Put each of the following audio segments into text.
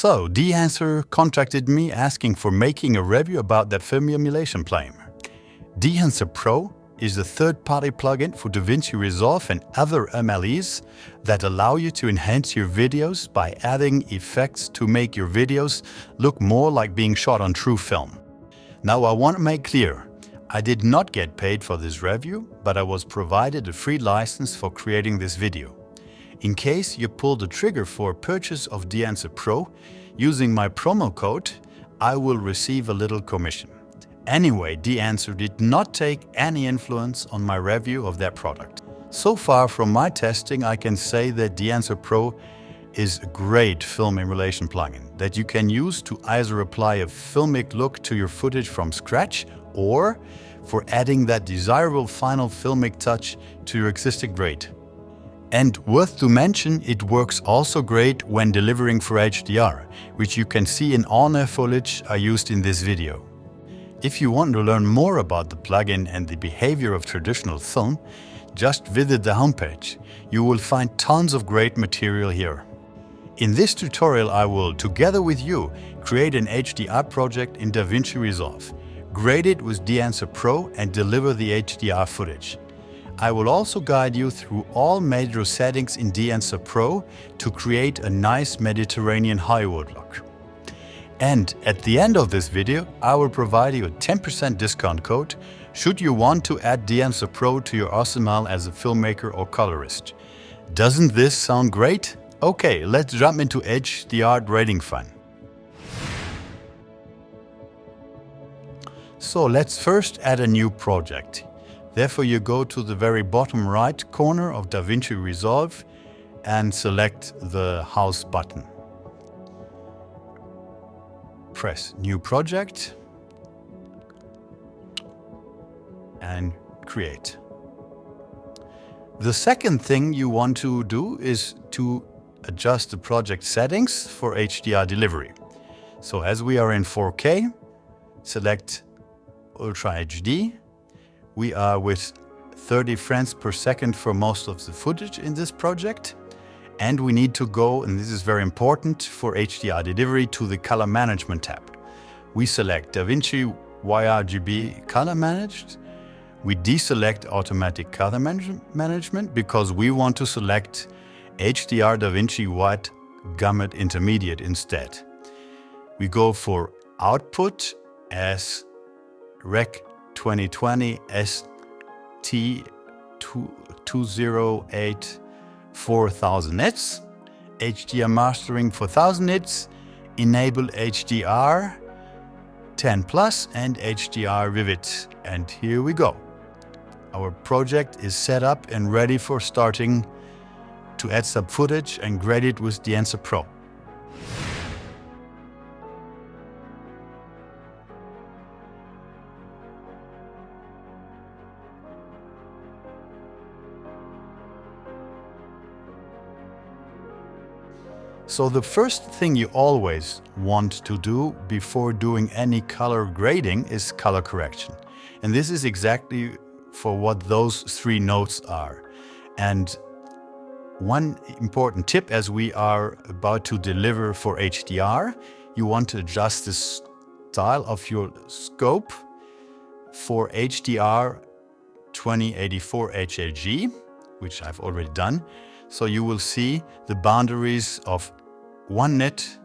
So, Dehancer contacted me asking for making a review about that film emulation plane. Dehancer Pro is a third-party plugin for Davinci Resolve and other MLEs that allow you to enhance your videos by adding effects to make your videos look more like being shot on true film. Now, I want to make clear, I did not get paid for this review, but I was provided a free license for creating this video. In case you pull the trigger for purchase of Dehancer Pro using my promo code, I will receive a little commission. Anyway, Dehancer did not take any influence on my review of that product. So far from my testing, I can say that Dehancer Pro is a great film emulation plugin that you can use to either apply a filmic look to your footage from scratch or for adding that desirable final filmic touch to your existing grade. And worth to mention, it works also great when delivering for HDR, which you can see in all the footage I used in this video. If you want to learn more about the plugin and the behavior of traditional film, just visit the homepage. You will find tons of great material here. In this tutorial I will, together with you, create an HDR project in Davinci Resolve, grade it with Dehancer Pro and deliver the HDR footage. I will also guide you through all major settings in Dehancer Pro to create a nice Mediterranean Hollywood look. And at the end of this video, I will provide you a 10% discount code should you want to add Dehancer Pro to your arsenal as a filmmaker or colorist. Doesn't this sound great? Okay, let's jump into HDR grading fun. So let's first add a new project. Therefore, you go to the very bottom right corner of Davinci Resolve and select the House button. Press New Project and Create. The second thing you want to do is to adjust the project settings for HDR delivery. So as we are in 4K, select Ultra HD. We are with 30 frames per second for most of the footage in this project. And we need to go, and this is very important for HDR delivery, to the Color Management tab. We select Davinci YRGB Color Managed. We deselect Automatic Color Management because we want to select HDR Davinci White Gamut Intermediate instead. We go for Output as Rec 2020 ST208 4000 nits, HDR mastering for 1000 nits, enable HDR 10 plus and HDR Vivid. And here we go. Our project is set up and ready for starting to add some footage and grade it with Dehancer Pro. So the first thing you always want to do before doing any color grading is color correction. And this is exactly for what those three notes are. And one important tip as we are about to deliver for HDR, you want to adjust the style of your scope for HDR 2084 HLG, which I've already done. So you will see the boundaries of 1 nit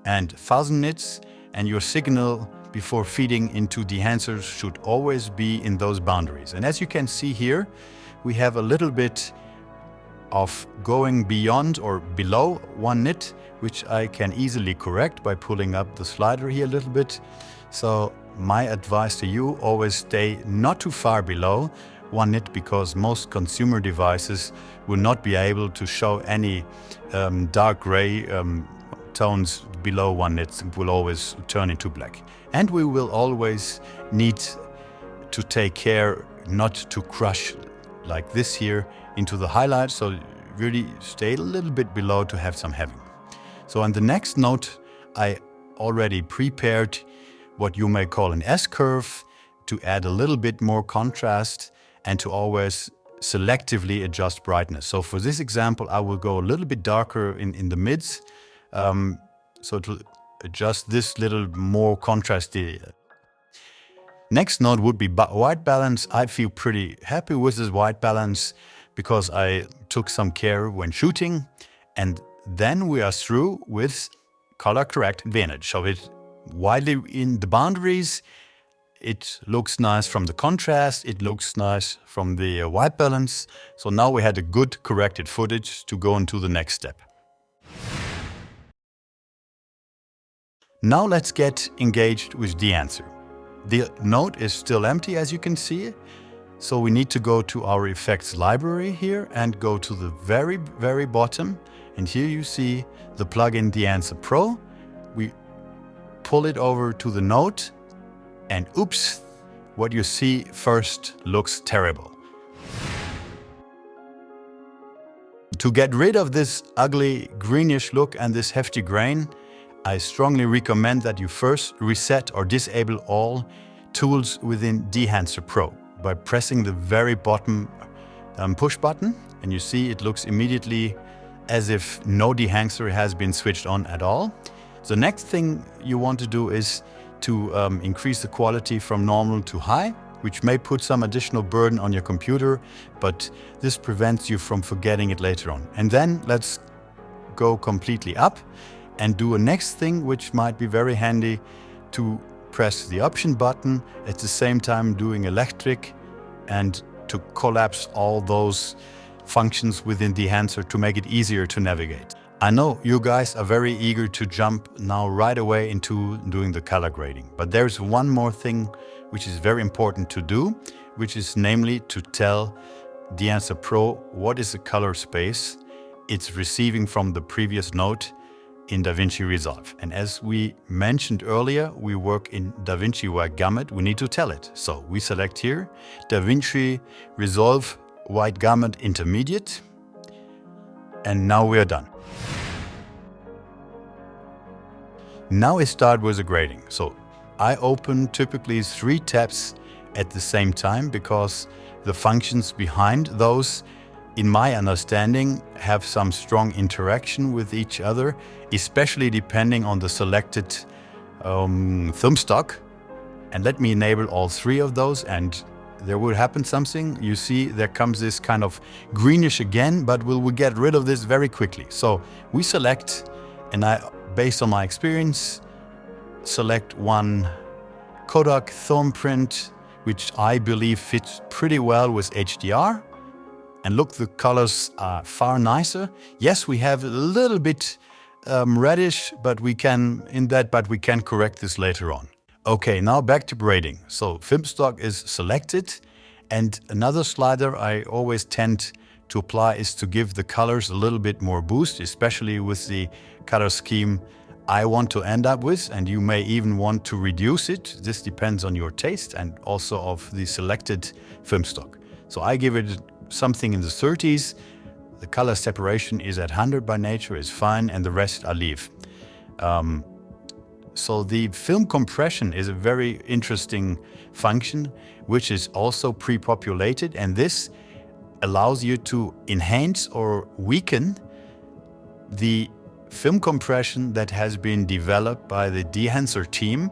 and 1000 nits, and your signal before feeding into Dehancer should always be in those boundaries. And as you can see here, we have a little bit of going beyond or below 1 nit, which I can easily correct by pulling up the slider here a little bit. So my advice to you, always stay not too far below 1 nit because most consumer devices will not be able to show any dark gray tones below 1 nit. It will always turn into black. And we will always need to take care not to crush like this here into the highlights, so really stay a little bit below to have some heavy. So on the next note, I already prepared what you may call an S-curve to add a little bit more contrast and to always selectively adjust brightness. So for this example, I will go a little bit darker in the mids so to adjust this little more contrasty. Next node would be white balance. I feel pretty happy with this white balance because I took some care when shooting. And then we are through with color correct advantage. So it widely in the boundaries. It looks nice from the contrast. It looks nice from the white balance. So now we had a good corrected footage to go into the next step. Now let's get engaged with Dehancer. The node is still empty, as you can see. So we need to go to our effects library here and go to the very bottom. And here you see the plugin Dehancer Pro. We pull it over to the node and oops, what you see first looks terrible. To get rid of this ugly greenish look and this hefty grain, I strongly recommend that you first reset or disable all tools within Dehancer Pro by pressing the very bottom push button, and you see it looks immediately as if no dehancer has been switched on at all. The next thing you want to do is to increase the quality from normal to high, which may put some additional burden on your computer, but this prevents you from forgetting it later on. And then let's go completely up and do a next thing, which might be very handy, to press the option button at the same time doing electric and to collapse all those functions within Dehancer to make it easier to navigate. I know you guys are very eager to jump now right away into doing the color grading, but there's one more thing which is very important to do, which is namely to tell Dehancer Pro what is the color space it's receiving from the previous node in Davinci Resolve. And as we mentioned earlier, we work in Davinci White Gamut. We need to tell it. So we select here Davinci Resolve White Gamut Intermediate. And now we are done. Now I start with the grading. So I open typically 3 tabs at the same time because the functions behind those, in my understanding, have some strong interaction with each other, especially depending on the selected film stock. And let me enable all 3 of those and there will happen something. You see there comes this kind of greenish again, but we'll get rid of this very quickly. So we select, and I, based on my experience, select one Kodak film print, which I believe fits pretty well with HDR. And look, the colors are far nicer. Yes, we have a little bit reddish, but we can correct this later on. Okay, now back to grading. So film stock is selected, and another slider I always tend to apply is to give the colors a little bit more boost, especially with the color scheme I want to end up with, and you may even want to reduce it. This depends on your taste and also of the selected film stock. So I give it something in the 30s. The color separation is at 100 by nature, is fine, and the rest I leave. So the film compression is a very interesting function, which is also pre-populated, and this allows you to enhance or weaken the film compression that has been developed by the Dehancer team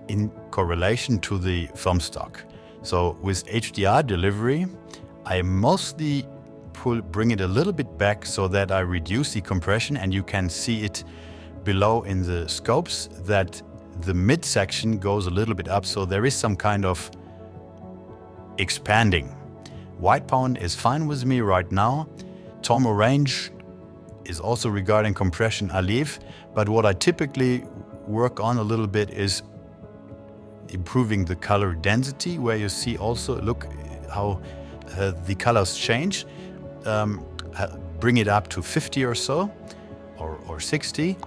in correlation to the film stock. So with HDR delivery, I mostly bring it a little bit back so that I reduce the compression, and you can see it below in the scopes that the midsection goes a little bit up, so there is some kind of expanding. White pound is fine with me right now. Tomo range is also regarding compression I leave, but what I typically work on a little bit is improving the color density, where you see also, look how the colors change. Bring it up to 50 or so, or 60.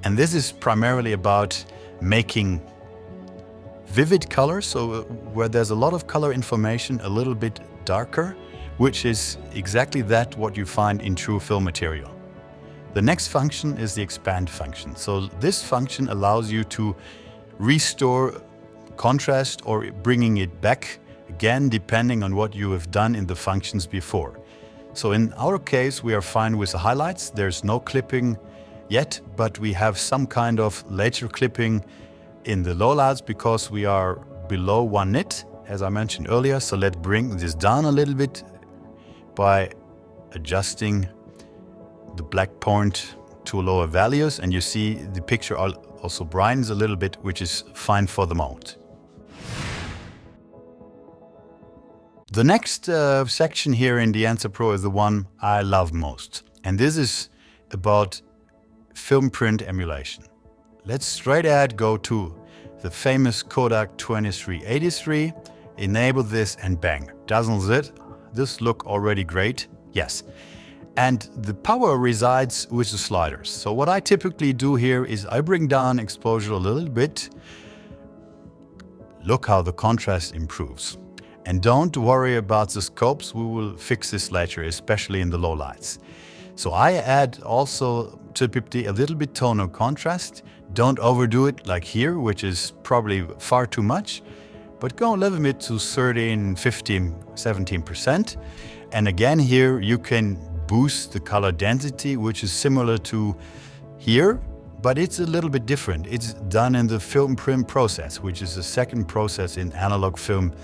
And this is primarily about making vivid colors, so where there's a lot of color information, a little bit darker, which is exactly that what you find in true film material. The next function is the expand function. So this function allows you to restore contrast or bringing it back again, depending on what you have done in the functions before. So in our case, we are fine with the highlights. There's no clipping yet, but we have some kind of laser clipping in the lowlights because we are below 1 nit, as I mentioned earlier. So let's bring this down a little bit by adjusting the black point to lower values, and you see the picture also brightens a little bit, which is fine for the moment. The next section here in Dehancer Pro is the one I love most, and this is about film print emulation. Let's straight ahead go to the famous Kodak 2383, enable this, and bang, doesn't this look already great? Yes. And the power resides with the sliders. So what I typically do here is I bring down exposure a little bit. Look how the contrast improves. And don't worry about the scopes, we will fix this later, especially in the low lights. So I add also typically a little bit tonal contrast. Don't overdo it like here, which is probably far too much, but go a little bit to 13, 15, 17%. And again here you can boost the color density, which is similar to here, but it's a little bit different. It's done in the film print process, which is the second process in analog film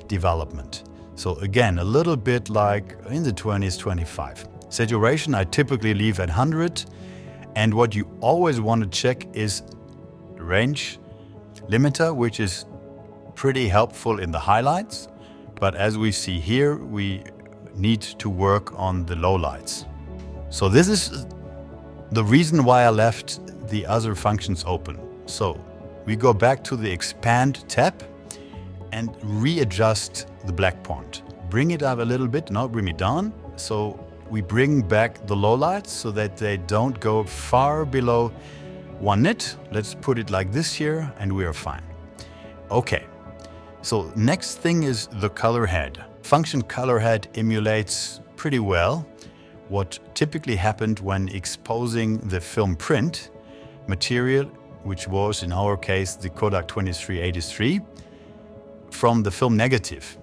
development. So again, a little bit like in the 20s, 25. Saturation I typically leave at 100. And what you always want to check is the range limiter, which is pretty helpful in the highlights. But as we see here, we need to work on the lowlights. So this is the reason why I left the other functions open. So we go back to the expand tab and readjust the black point. Bring it up a little bit, now bring it down. So we bring back the lowlights so that they don't go far below 1 nit. Let's put it like this here and we are fine. Okay, so next thing is the color head. Function color head emulates pretty well what typically happened when exposing the film print material, which was in our case the Kodak 2383, from the film negative.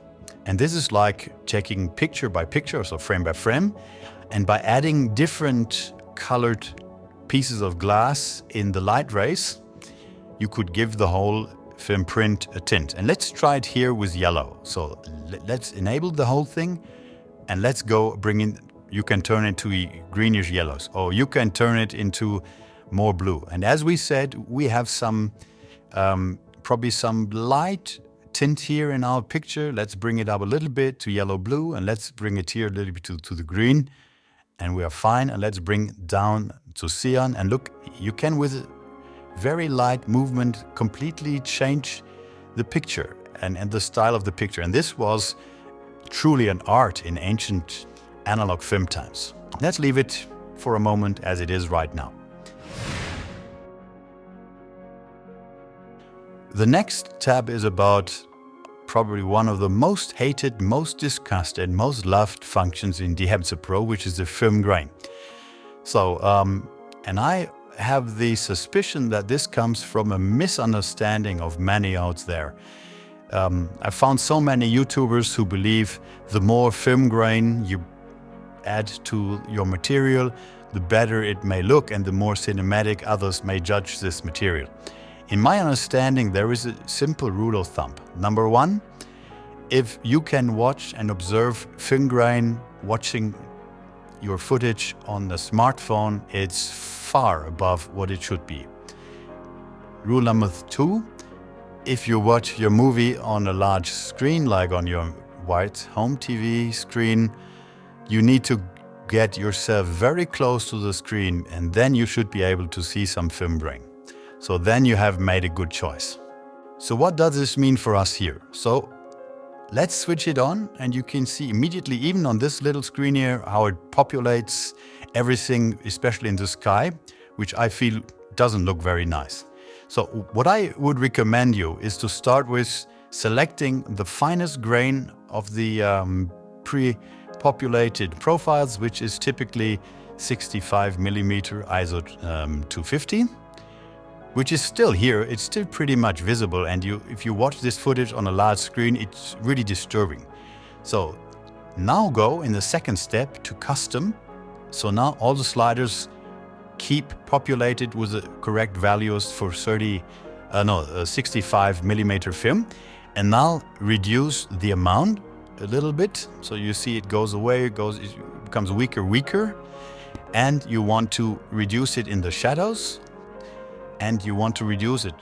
And this is like checking picture by picture, so frame by frame, and by adding different colored pieces of glass in the light rays, you could give the whole film print a tint. And let's try it here with yellow. So let's enable the whole thing and let's go bring in, you can turn it to greenish yellows, or you can turn it into more blue. And as we said, we have some, probably some light tint here in our picture. Let's bring it up a little bit to yellow blue, and let's bring it here a little bit to the green, and we are fine. And let's bring down to cyan, and look, you can with very light movement completely change the picture and the style of the picture. And this was truly an art in ancient analog film times. Let's leave it for a moment as it is right now. The next tab is about probably one of the most hated, most discussed and most loved functions in Dehancer Pro, which is the film grain. So, and I have the suspicion that this comes from a misunderstanding of many out there. I found so many YouTubers who believe the more film grain you add to your material, the better it may look and the more cinematic others may judge this material. In my understanding, there is a simple rule of thumb. Number one, if you can watch and observe film grain watching your footage on the smartphone, it's far above what it should be. Rule number two, if you watch your movie on a large screen, like on your white home TV screen, you need to get yourself very close to the screen, and then you should be able to see some film grain. So then you have made a good choice. So what does this mean for us here? So let's switch it on, and you can see immediately, even on this little screen here, how it populates everything, especially in the sky, which I feel doesn't look very nice. So what I would recommend you is to start with selecting the finest grain of the pre-populated profiles, which is typically 65mm ISO 250. Which is still here, it's still pretty much visible, and if you watch this footage on a large screen, it's really disturbing. So now go in the second step to custom. So now all the sliders keep populated with the correct values for 65 millimeter film, and now reduce the amount a little bit. So you see it goes away, it becomes weaker, and you want to reduce it in the shadows, and you want to reduce it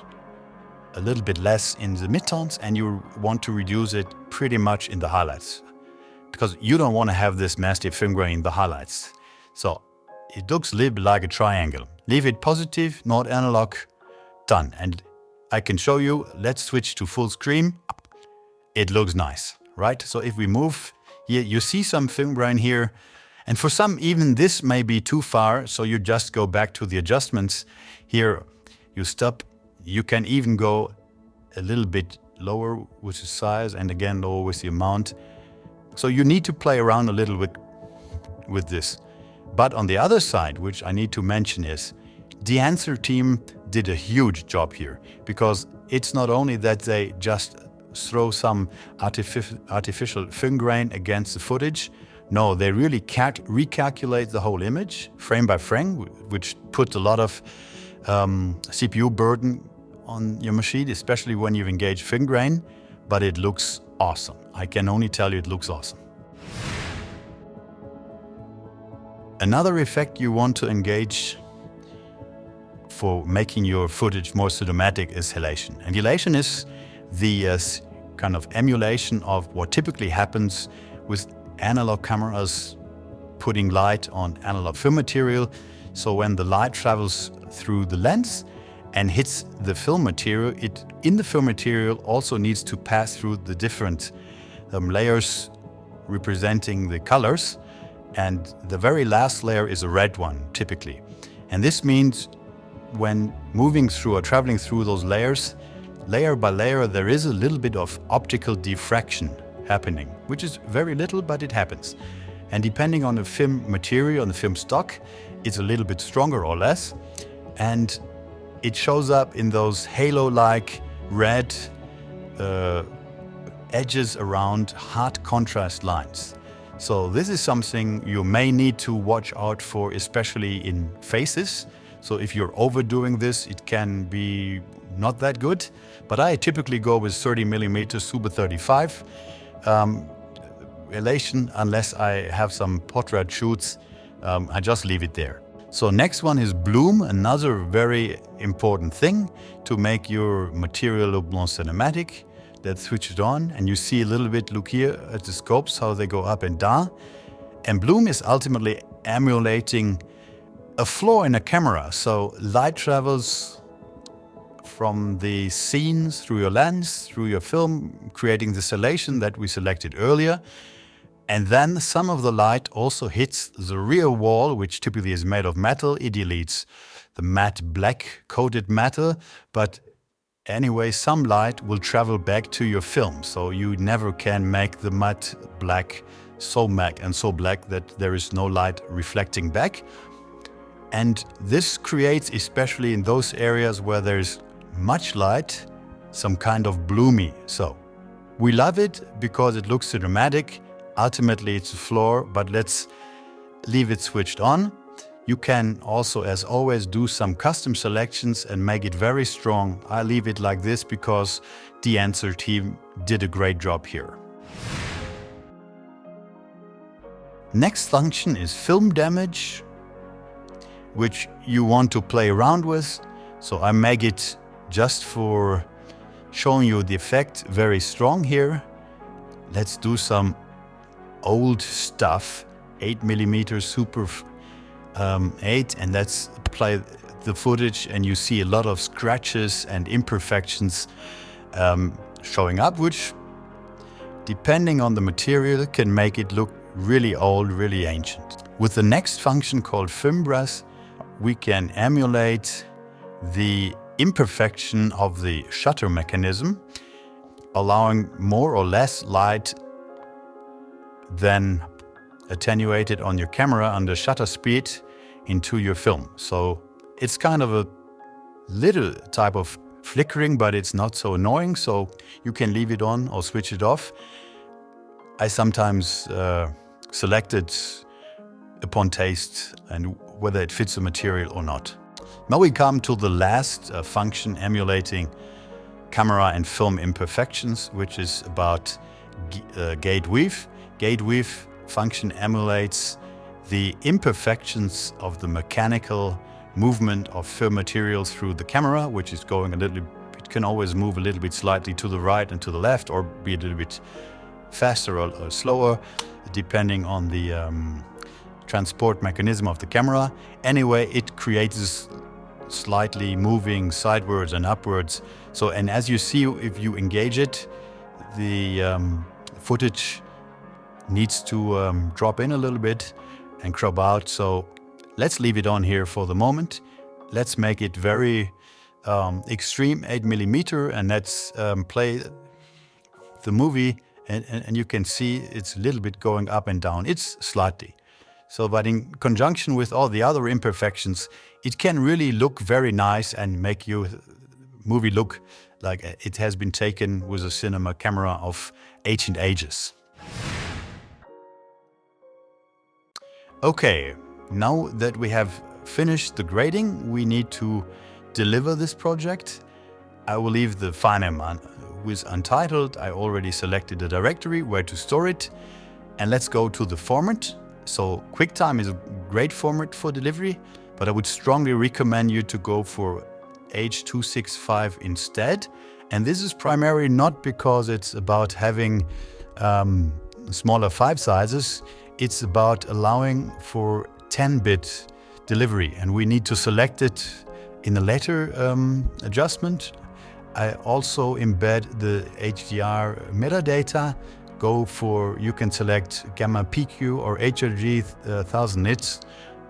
a little bit less in the midtones, and you want to reduce it pretty much in the highlights, because you don't want to have this massive film grain in the highlights. So it looks a little bit like a triangle. Leave it positive, not analog, done. And I can show you, let's switch to full screen. It looks nice, right? So if we move here, you see some film grain here. And for some, even this may be too far. So you just go back to the adjustments. Here, you stop. You can even go a little bit lower with the size, and again, lower with the amount. So you need to play around a little bit with this. But on the other side, which I need to mention, is the Dehancer team did a huge job here, because it's not only that they just throw some artificial film grain against the footage. No, they really recalculate the whole image frame by frame, which puts a lot of CPU burden on your machine, especially when you engage film grain, but it looks awesome. I can only tell you it looks awesome. Another effect you want to engage for making your footage more cinematic is halation. And halation is the kind of emulation of what typically happens with analog cameras putting light on analog film material. So when the light travels through the lens and hits the film material, it in the film material also needs to pass through the different layers representing the colors. And the very last layer is a red one, typically. And this means when moving through or traveling through those layers, layer by layer, there is a little bit of optical diffraction happening, which is very little, but it happens. And depending on the film material, on the film stock, it's a little bit stronger or less. And it shows up in those halo-like red edges around hard contrast lines. So this is something you may need to watch out for, especially in faces. So if you're overdoing this, it can be not that good. But I typically go with 30mm Super 35 halation, unless I have some portrait shoots. I just leave it there. So next one is bloom, another very important thing to make your material look more cinematic. Let's switch it on, and you see a little bit, look here at the scopes, how they go up and down. And bloom is ultimately emulating a flaw in a camera. So light travels from the scene through your lens, through your film, creating the halation that we selected earlier. And then some of the light also hits the rear wall, which typically is made of metal. Ideally, it's the matte black coated metal, but anyway, some light will travel back to your film. So you never can make the matte black so matte and so black that there is no light reflecting back. And this creates, especially in those areas where there's much light, some kind of bloomy. So we love it because it looks cinematic. Ultimately, it's a flaw, but let's leave it switched on. You can also, as always, do some custom selections and make it very strong. I leave it like this because the Dehancer team did a great job here. Next function is film damage, which you want to play around with. So I make it just for showing you the effect very strong here. Let's do some old stuff, 8mm Super 8, and let's play the footage, and you see a lot of scratches and imperfections showing up, which, depending on the material, can make it look really old, really ancient. With the next function called film brush, we can emulate the imperfection of the shutter mechanism, allowing more or less light than attenuated on your camera under shutter speed into your film. So it's kind of a little type of flickering, but it's not so annoying, so you can leave it on or switch it off. I sometimes select it upon taste and whether it fits the material or not. Now we come to the last function emulating camera and film imperfections, which is about gate weave. Gate weave function emulates the imperfections of the mechanical movement of film material through the camera, which is going a little bit, it can always move a little bit slightly to the right and to the left, or be a little bit faster or slower, depending on the transport mechanism of the camera. Anyway, it creates slightly moving sidewards and upwards. So, and as you see, if you engage it, the footage needs to drop in a little bit and crop out. So let's leave it on here for the moment. Let's make it very extreme 8mm, and let's play the movie, and you can see it's a little bit going up and down. It's slightly. So, but in conjunction with all the other imperfections, it can really look very nice and make your movie look like it has been taken with a cinema camera of ancient ages. Okay, now that we have finished the grading, we need to deliver this project. I will leave the file with untitled. I already selected the directory where to store it. And let's go to the format. So QuickTime is a great format for delivery, but I would strongly recommend you to go for H.265 instead. And this is primarily not because it's about having smaller file sizes. It's about allowing for 10-bit delivery, and we need to select it in the later adjustment. I also embed the HDR metadata. Go for, you can select gamma PQ or HLG 1000 nits.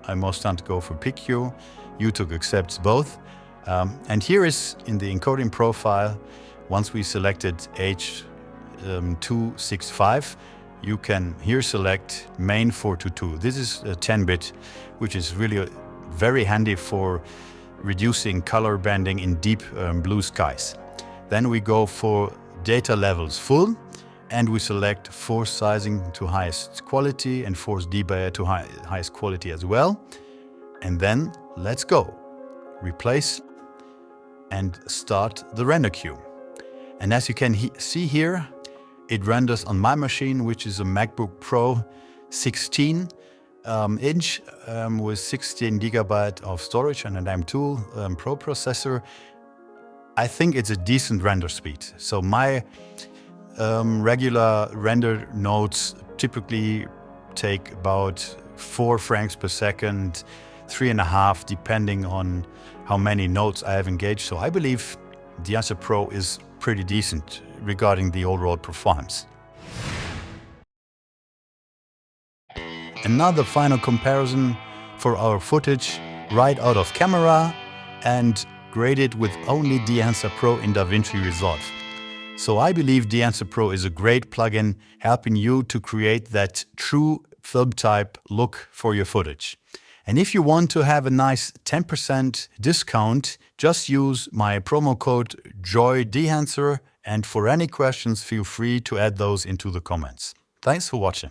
I most time go for PQ. YouTube accepts both. And here is in the encoding profile, once we selected H.265, you can here select main 422. This is a 10-bit, which is really very handy for reducing color banding in deep blue skies. Then we go for data levels full, and we select force sizing to highest quality and force debayer to highest quality as well. And then let's go. Replace and start the render queue. And as you can see here, it renders on my machine, which is a MacBook Pro 16 inch with 16 GB of storage and an M2 Pro processor. I think it's a decent render speed. So my regular render nodes typically take about 4 frames per second, 3.5, depending on how many nodes I have engaged. So I believe Dehancer Pro is pretty decent regarding the overall performance. Another final comparison for our footage right out of camera and graded with only Dehancer Pro in Davinci Resolve. So I believe Dehancer Pro is a great plugin helping you to create that true film type look for your footage. And if you want to have a nice 10% discount, just use my promo code JOYDEHANCER, and for any questions, feel free to add those into the comments. Thanks for watching.